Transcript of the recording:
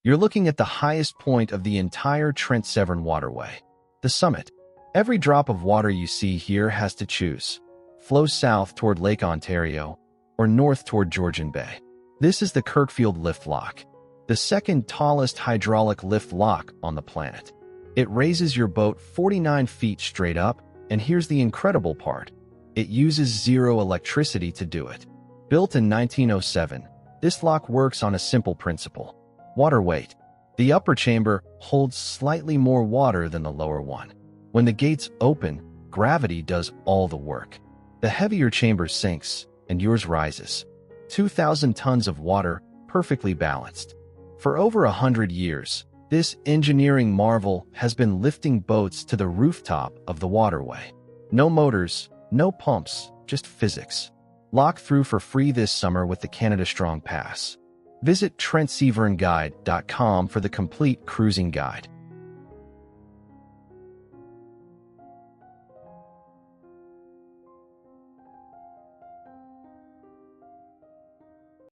You're looking at the highest point of the entire Trent-Severn Waterway, the summit. Every drop of water you see here has to choose. Flow south toward Lake Ontario or north toward Georgian Bay. This is the Kirkfield Lift Lock, the second tallest hydraulic lift lock on the planet. It raises your boat 49 feet straight up, and here's the incredible part. It uses zero electricity to do it. Built in 1907, this lock works on a simple principle: water weight. The upper chamber holds slightly more water than the lower one. When the gates open, gravity does all the work. The heavier chamber sinks, and yours rises. 2,000 tons of water, perfectly balanced. For over 100 years, this engineering marvel has been lifting boats to the rooftop of the waterway. No motors, no pumps, just physics. Lock through for free this summer with the Canada Strong Pass. Visit Trent-SevernGuide.com for the complete cruising guide.